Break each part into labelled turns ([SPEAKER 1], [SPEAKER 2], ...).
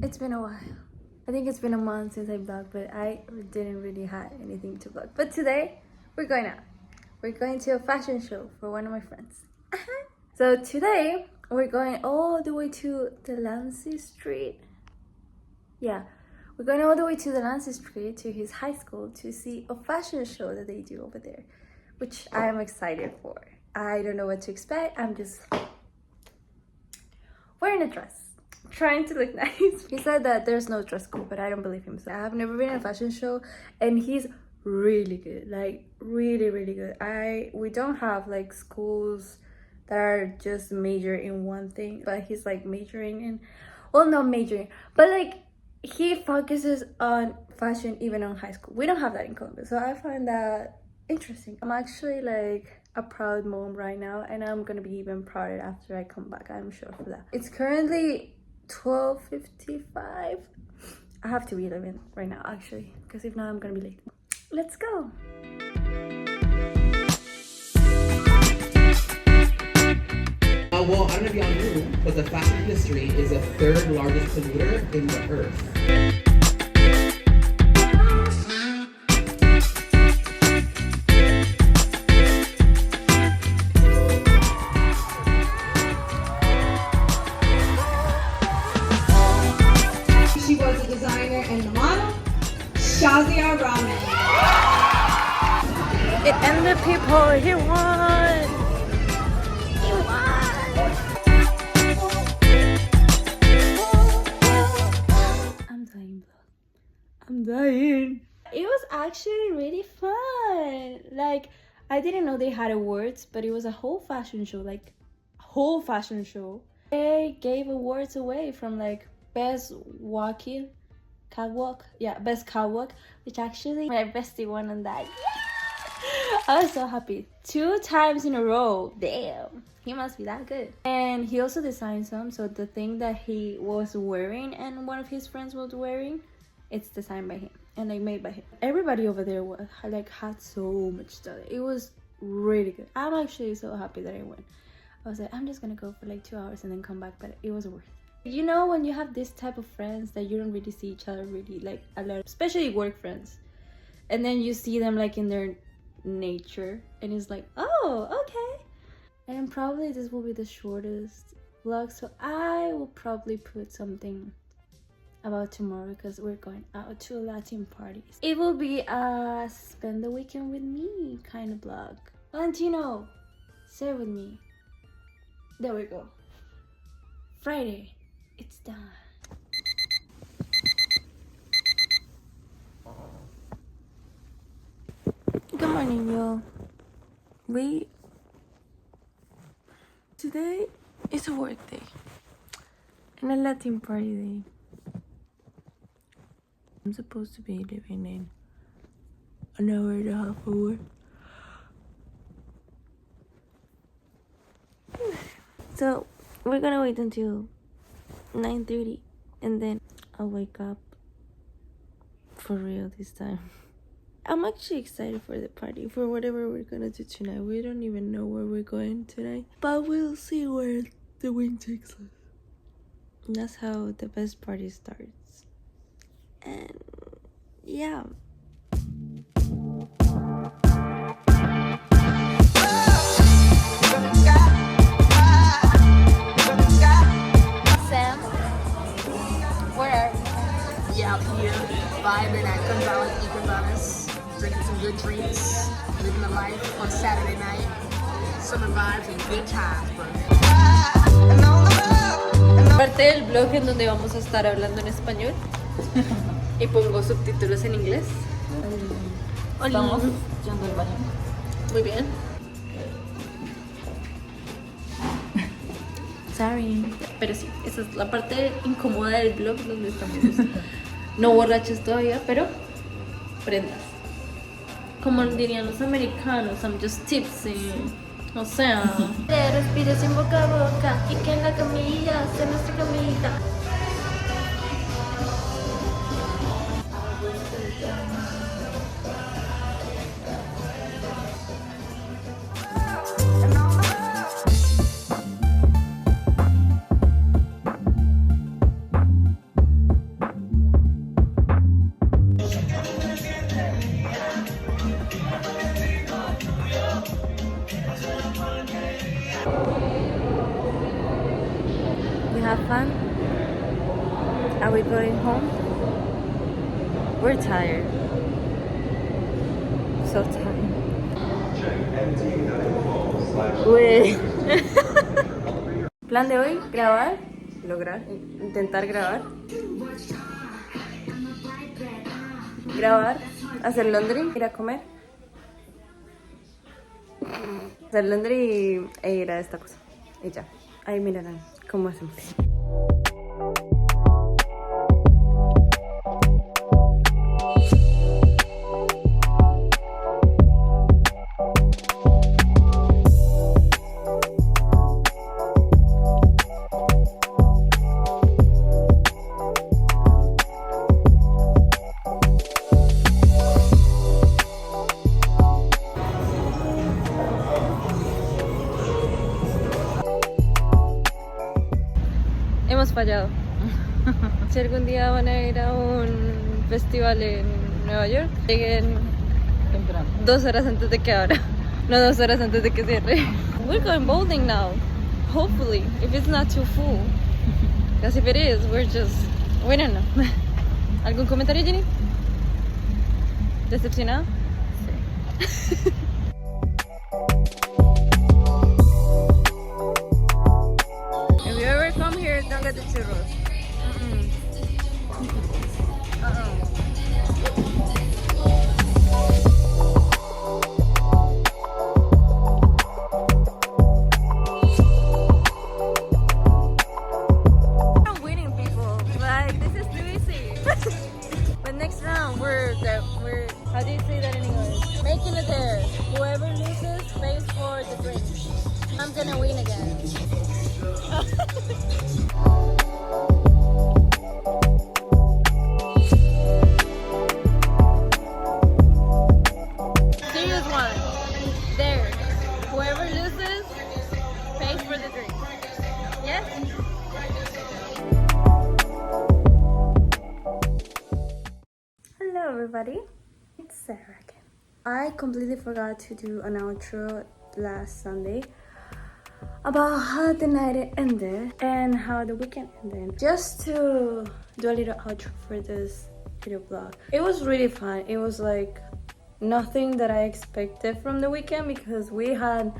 [SPEAKER 1] It's been a while. I think it's been a month since I vlogged, but I didn't really have anything to vlog. But today, we're going out. We're going to a fashion show for one of my friends. So today, we're going all the way to the Lancey Street. Yeah, we're going all the way to the Lancey Street to his high school to see a fashion show that they do over there, which I am excited for. I don't know what to expect. I'm just wearing a dress, trying to look nice. He said that there's no dress code, but I don't believe him. So I have never been in a fashion show, and he's really good, like really good. We don't have like schools that are just major in one thing, but he's like majoring in, well, not majoring, but like he focuses on fashion even in high school. We don't have that in Colombia, so I find that interesting. I'm actually like a proud mom right now, and I'm gonna be even prouder after I come back, I'm sure for that. It's currently 12:55. I have to be leaving right now actually, because if not I'm gonna be late. Let's go.
[SPEAKER 2] Well, I don't know if y'all knew, but the fashion industry is the third largest polluter in the earth.
[SPEAKER 3] She was a designer and the model, Shazia Rahman.
[SPEAKER 1] It ended, people. He won. He won. I'm dying, bro. I'm dying. It was actually really fun. Like, I didn't know they had awards, but it was a whole fashion show, like whole fashion show. They gave awards away from like best walking catwalk, yeah, best catwalk, which actually my bestie won on that. Yeah! I was so happy. 2 times in a row. Damn, he must be that good. And he also designed some, so the thing that he was wearing and one of his friends was wearing, it's designed by him and like made by him. Everybody over there was like had so much stuff. It was really good. I'm actually so happy that I went. I was like, I'm just gonna go for like 2 hours and then come back, but it was worth it. You know, when you have this type of friends that you don't really see each other really like a lot, especially work friends, and then you see them like in their nature, and it's like, oh, okay. And probably this will be the shortest vlog, so I will probably put something about tomorrow because we're going out to Latin parties. It will be a spend the weekend with me kind of vlog. Valentino, say it with me. There we go. Friday, it's done. Good morning, y'all. Today is a work day and a Latin party day. I'm supposed to be leaving in an hour and a half away. So we're gonna wait until 9:30 and then I'll wake up for real this time. I'm actually excited for the party, for whatever we're gonna do tonight. We don't even know where we're going tonight, but we'll see where the wind takes us. And that's how the best party starts. And yeah. Sam, where are we?
[SPEAKER 4] Yeah, out here, vibing at Gonzales y Gonzales, drinking some good drinks, living the life on Saturday night. Summer vibes and good times, bro.
[SPEAKER 1] Parte del blog en donde vamos a estar hablando en español y pongo subtítulos en inglés.
[SPEAKER 4] Estamos yendo al baño.
[SPEAKER 1] Muy bien. Sorry. Pero sí, esa es la parte incómoda del blog donde estamos no borrachos todavía, pero prendas. Como dirían los americanos, I'm just tipsy. O sea, respire sin boca a boca y que en la camilla sea nuestra camita. we going home? We're tired. So tired. Uy. Plan de hoy, grabar, intentar grabar. Grabar, hacer laundry, ir a comer. Hacer laundry e ir a esta cosa. Y ya. Ahí mirarán cómo hacemos. Hemos fallado. Si algún día van a ir a un festival en Nueva York, lleguen 2 horas antes de que abra. No 2 horas antes de que cierre. We're going bowling now. Hopefully, if it's not too full. Because if it is, we don't know. ¿Algún comentario, Jenny? ¿Decepcionado? Sí. If you ever come here, don't get the churros. I'm winning, people. Like, this is too easy. But next round, we're how do you say that in English? Making it there. Whoever loses pays for the drink. I'm gonna win again. Serious one. There. Whoever loses pays for the drink. Yes? Hello everybody. It's Sarah again. I completely forgot to do an outro last Sunday about how the night ended and how the weekend ended. Just to do a little outro for this video vlog. It was really fun. It was like nothing that I expected from the weekend because we had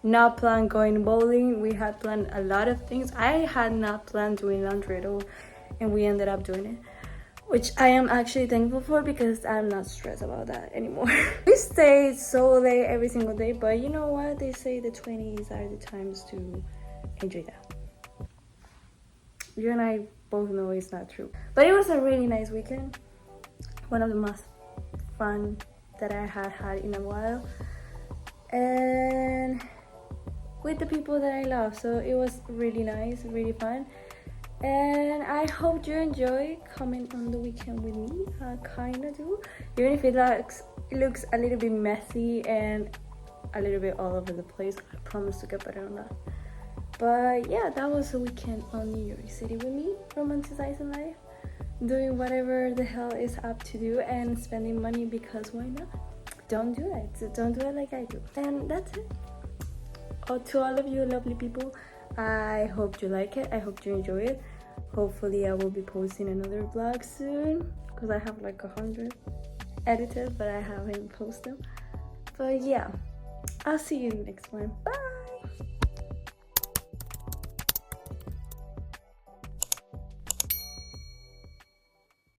[SPEAKER 1] not planned going bowling. We had planned a lot of things. I had not planned doing laundry at all, and we ended up doing it, which I am actually thankful for because I'm not stressed about that anymore. We stayed so late every single day, but you know what? They say the 20s are the times to enjoy that. You and I both know it's not true. But it was a really nice weekend. One of the most fun that I had in a while. And with the people that I love. So it was really nice, really fun. And I hope you enjoy coming on the weekend with me. I kinda do. Even if it looks a little bit messy and a little bit all over the place. I promise to get better on that. But yeah, that was a weekend on New York City with me, romanticizing life, doing whatever the hell is up to do, and spending money because why not? Don't do it. So don't do it like I do. And that's it. Oh, to all of you lovely people, I hope you like it. I hope you enjoy it. Hopefully I will be posting another vlog soon because I have like 100 edited, but I haven't posted them. But yeah, I'll see you in the next one. Bye.